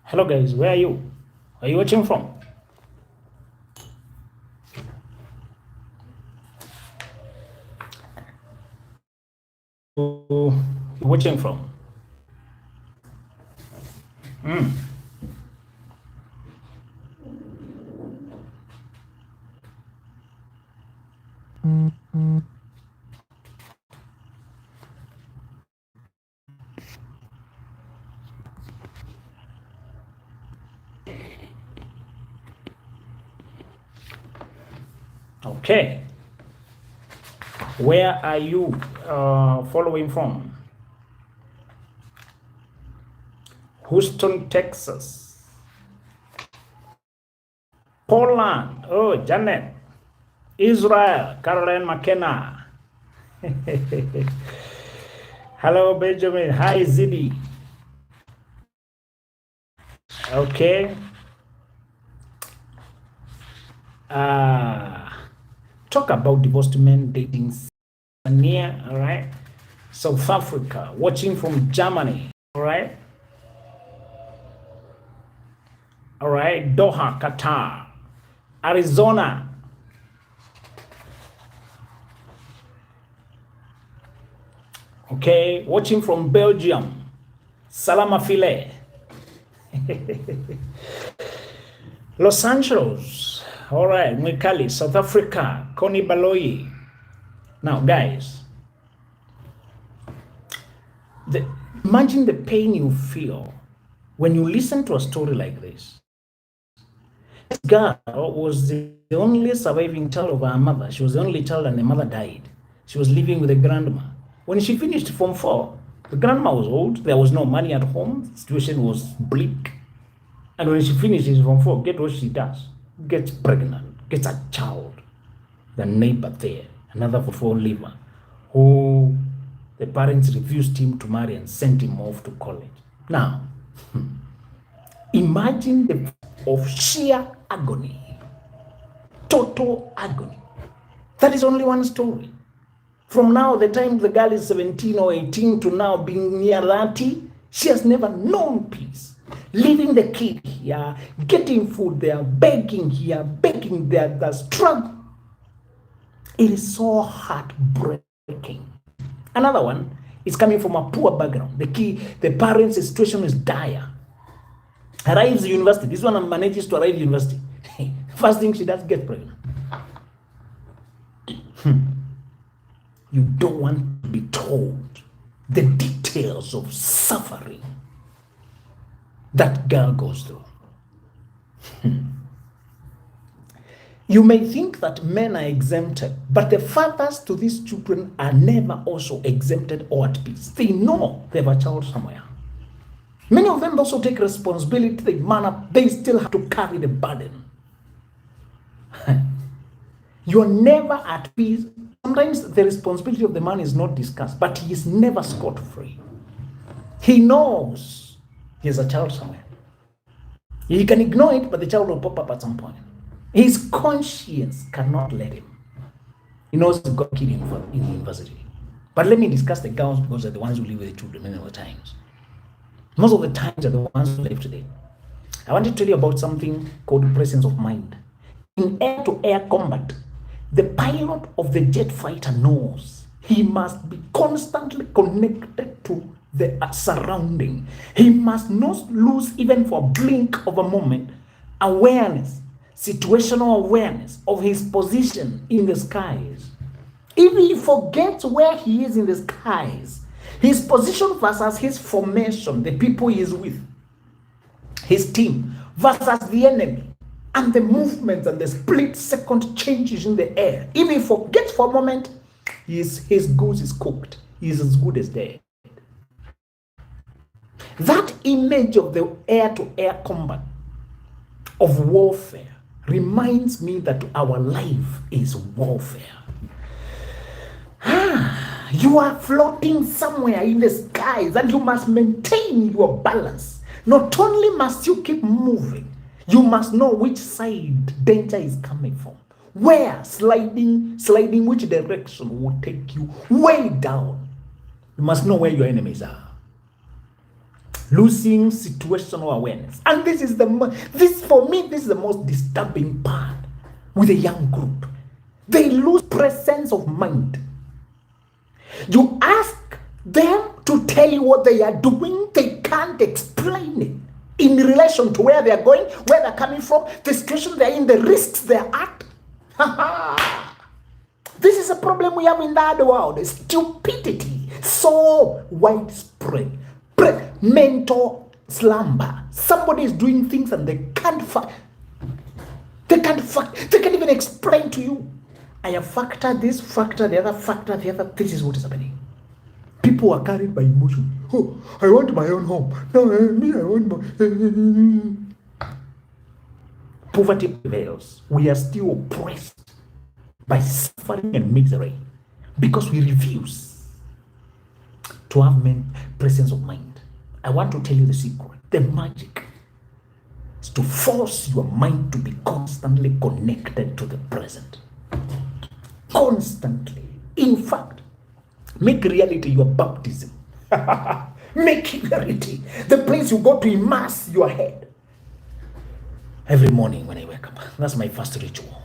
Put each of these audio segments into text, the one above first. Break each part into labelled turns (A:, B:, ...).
A: Hello guys, where are you? Are you watching from? You're watching from? Okay. Where are you following from? Houston, Texas. Poland. Oh, Janet. Israel. Caroline McKenna. Hello, Benjamin. Hi, Zidi. Okay. Talk about divorced men dating near, all right? South Africa, watching from Germany, all right? All right, Doha, Qatar, Arizona, okay, watching from Belgium, Salama Filet, Los Angeles, all right, Mwikali, South Africa, Connie Baloyi. Now, guys, imagine the pain you feel when you listen to a story like this. This girl was the only surviving child of her mother. She was the only child and the mother died. She was living with a grandma. When she finished Form 4, the grandma was old. There was no money at home. The situation was bleak. And when she finishes Form 4, get what she does? Gets pregnant, gets a child. The neighbor there, another Form 4 leaver, who the parents refused him to marry and sent him off to college. Now, imagine the of sheer agony, total agony. That is only one story. From now, the time the girl is 17 or 18 to now being near 30, she has never known peace. Leaving the kid here, getting food there, begging here, begging there, the struggle. It is so heartbreaking. Another one is coming from a poor background. The parents' situation is dire. Arrives university. This one manages to arrive university. First thing she does, get pregnant. You don't want to be told the details of suffering that girl goes through. You may think that men are exempted, but the fathers to these children are never also exempted or at peace. They know they have a child somewhere. Many of them also take responsibility, they man up, they still have to carry the burden. You're never at peace. Sometimes the responsibility of the man is not discussed, but he is never scot-free. He knows he has a child somewhere. He can ignore it, but the child will pop up at some point. His conscience cannot let him. He knows he got killed in university. But let me discuss the girls because they're the ones who live with the children many of the times. Most of the times are the ones who live today. I want to tell you about something called presence of mind. In air-to-air combat, the pilot of the jet fighter knows he must be constantly connected to the surrounding. He must not lose, even for a blink of a moment, awareness, situational awareness of his position in the skies. If he forgets where he is in the skies, his position versus his formation, the people he is with, his team versus the enemy, and the movements and the split second changes in the air. If he forgets for a moment, his goose is cooked. He is as good as dead. That image of the air-to-air combat of warfare reminds me that our life is warfare. You are floating somewhere in the skies and you must maintain your balance. Not only must you keep moving, you must know which side danger is coming from. Where sliding which direction will take you way down. You must know where your enemies are. Losing situational awareness. And this is for me, this is the most disturbing part with a young group. They lose presence of mind. You ask them to tell you what they are doing, they can't explain it in relation to where they are going, where they're coming from, the situation they're in, the risks they're at. This is a problem we have in the other world. Stupidity so widespread. Mental slumber. Somebody is doing things and they can't even explain to you. I have factored this, factor the other, factor the other. This is what is happening. People are carried by emotion. Oh, I want my own home. No, me, I want my... Poverty prevails. We are still oppressed by suffering and misery because we refuse to have presence of mind. I want to tell you the secret. The magic is to force your mind to be constantly connected to the present. Constantly. In fact, make reality your baptism. Make it reality. The place you go to immerse your head. Every morning when I wake up. That's my first ritual.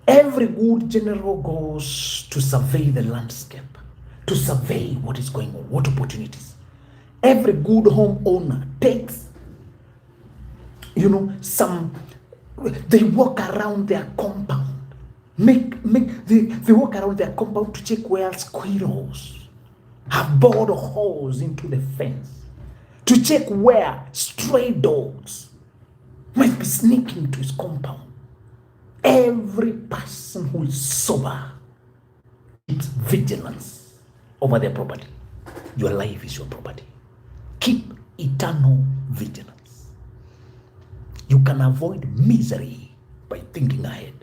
A: Every good general goes to survey the landscape, to survey what is going on, what opportunities. Every good homeowner takes, they walk around their compound. They walk around their compound to check where squirrels have bored holes into the fence, to check where stray dogs might be sneaking to his compound. Every person who is sober keeps vigilance over their property. Your life is your property. Keep eternal vigilance. You can avoid misery by thinking ahead.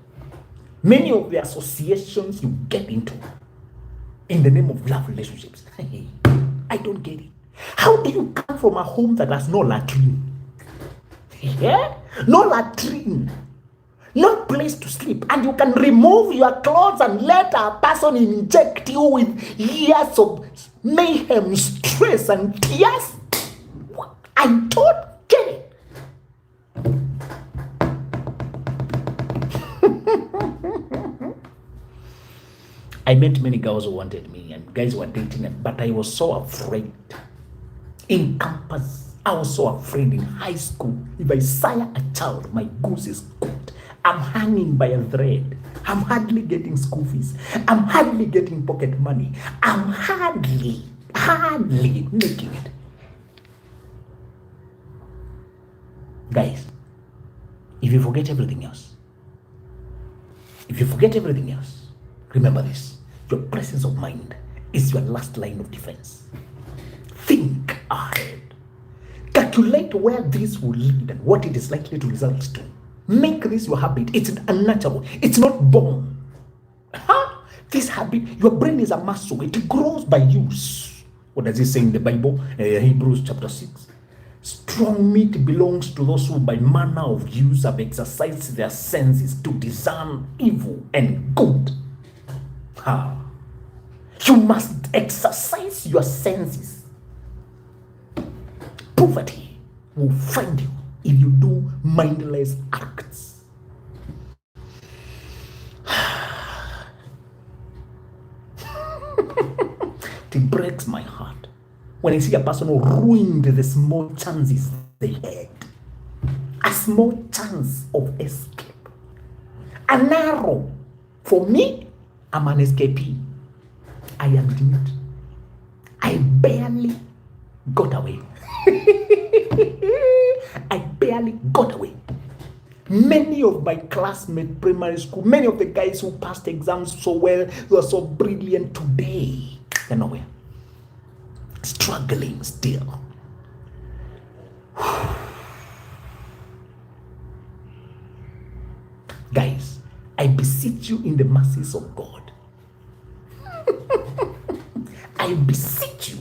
A: Many of the associations you get into in the name of love relationships, I don't get it. How do you come from a home that has no latrine? Yeah? No latrine. No place to sleep, and you can remove your clothes and let a person inject you with years of mayhem, stress, and tears? I don't get it. I met many girls who wanted me, and guys were dating them, but I was so afraid. In campus, I was so afraid in high school. If I sire a child, my goose is cooked. I'm hanging by a thread. I'm hardly getting school fees. I'm hardly getting pocket money. I'm hardly making it. Guys, if you forget everything else, remember this. Your presence of mind is your last line of defense. Think ahead. Calculate where this will lead and what it is likely to result to. Make this your habit. It's unnatural. It's not born. This habit, your brain is a muscle. It grows by use. What does it say in the Bible? Hebrews chapter 6. Strong meat belongs to those who by manner of use have exercised their senses to discern evil and good. You must exercise your senses. Poverty will find you if you do mindless acts. It breaks my heart when I see a person who ruined the small chances they had. A small chance of escape. An arrow. For me, I'm an escapee. I admit. I barely got away. I barely got away. Many of my classmates, primary school, many of the guys who passed exams so well, who are so brilliant today, they're nowhere. Struggling still. Guys, I beseech you in the mercies of God. I beseech you.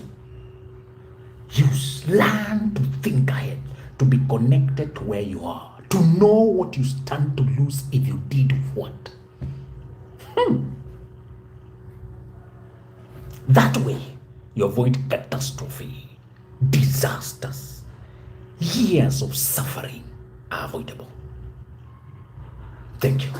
A: Learn to think ahead, to be connected to where you are, to know what you stand to lose if you did what. That way, you avoid catastrophe. disasters, years of suffering are avoidable. Thank you.